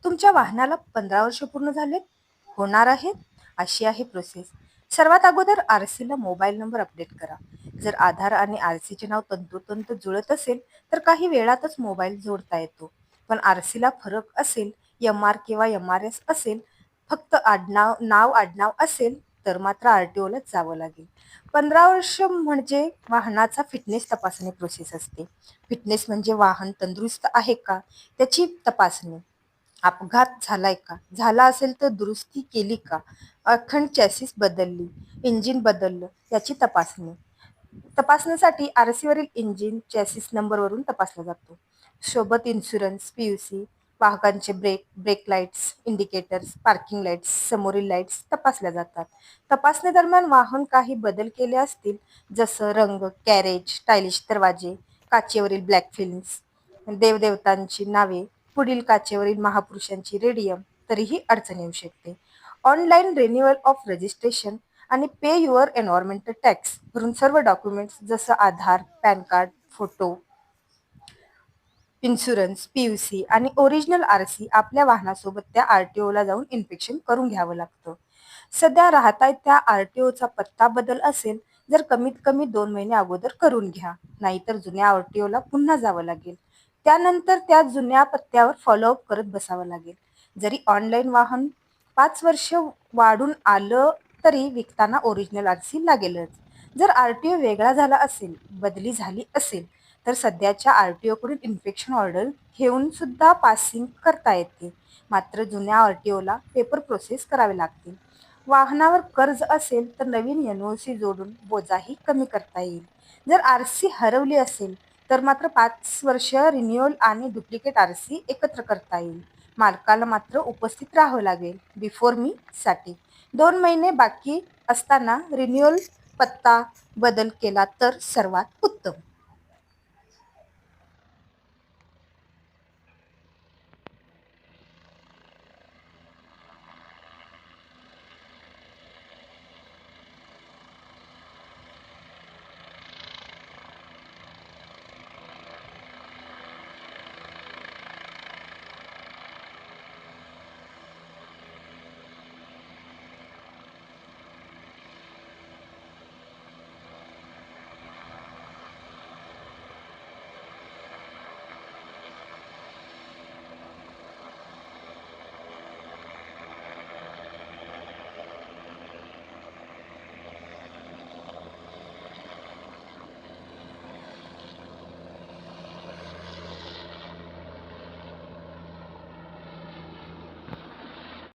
तुमच्या वाहनाला 15 वर्ष पूर्ण झालेत, होणार आहेत, अशी आहे प्रोसेस. सर्वात अगोदर आरसीला मोबाईल नंबर अपडेट करा. जर आधार आणि आरसीचे नाव तंतोतंत जुळत असेल, तर काही वेळातच मोबाईल जोडता येतो. पण आरसीला फरक असेल, एम-आर किंवा एम-आर-एस असेल, फक्त नाव आडनाव असेल, तर मात्र आरटीओलाच जावं लागेल. 15 वर्ष म्हणजे वाहनाचा फिटनेस तपासणी प्रोसेस असते. फिटनेस म्हणजे वाहन तंदुरुस्त आहे का, त्याची तपासणी. अपघात झालाय का? झाला असेल तर दुरुस्ती केली का? अखंड चॅसिस बदलली, इंजिन बदललं, याची तपासणी. तपासणीसाठी आरसीवरील इंजिन चॅसिस नंबरवरून तपासला जातो. सोबत इन्शुरन्स, पीयूसी, वाहकांचे brake lights, indicators, parking lights, समोरील लाईट्स तपासल्या जातात. तपासणी दरम्यान वाहन काही बदल केले असतील, जसं रंग, कॅरेज, स्टायलिश दरवाजे, काचेवरील ब्लॅक फिल्म्स, देवदेवतांची नावे, पुढील काचेवरील महापुरुषांची रेडियम, तरीही अडचण येऊ शकते. ऑनलाईन रिन्युअल ऑफ रजिस्ट्रेशन आणि पे युअर एन्व्हायरमेंटल टॅक्स भरून सर्व डॉक्युमेंट्स जसं Aadhaar, PAN card, photo, insurance, PUC आणि ओरिजिनल आरसी आपल्या वाहनासोबत त्या आरटीओला जाऊन इन्स्पेक्शन करून घ्यावं लागतं. सध्या राहताय त्या आरटीओचा पत्ता बदल असेल, जर कमीत कमी 2 महिने अगोदर करून घ्या. नाहीतर जुन्या आरटीओला पुन्हा जावं लागेल. त्यानंतर त्या जुन्या पत्त्यावर फॉलोअप करत बसावं लागेल. जरी ऑनलाईन वाहन 5 वर्ष वाढून आलं तरी विकताना ओरिजिनल आरसी लागेलच. जर आरटीओ वेगळा झाला असेल, बदली झाली असेल, तर सध्याच्या आरटीओकडून इन्स्पेक्शन ऑर्डर घेऊन सुद्धा पासिंग करता येते. मात्र जुन्या आरटीओला पेपर प्रोसेस करावे लागते. वाहनावर कर्ज असेल तर नवीन एनओसी जोडून बोजाही कमी करता येईल. जर आरसी हरवली असेल, तर मात्र 5 वर्ष रिन्युअल आणि डुप्लिकेट आरसी एकत्र करता येईल. मालकाला मात्र उपस्थित राहावं लागेल. बिफोर मी साठी 2 महिने बाकी असताना रिन्युअल पत्ता बदल केला तर सर्वात उत्तम.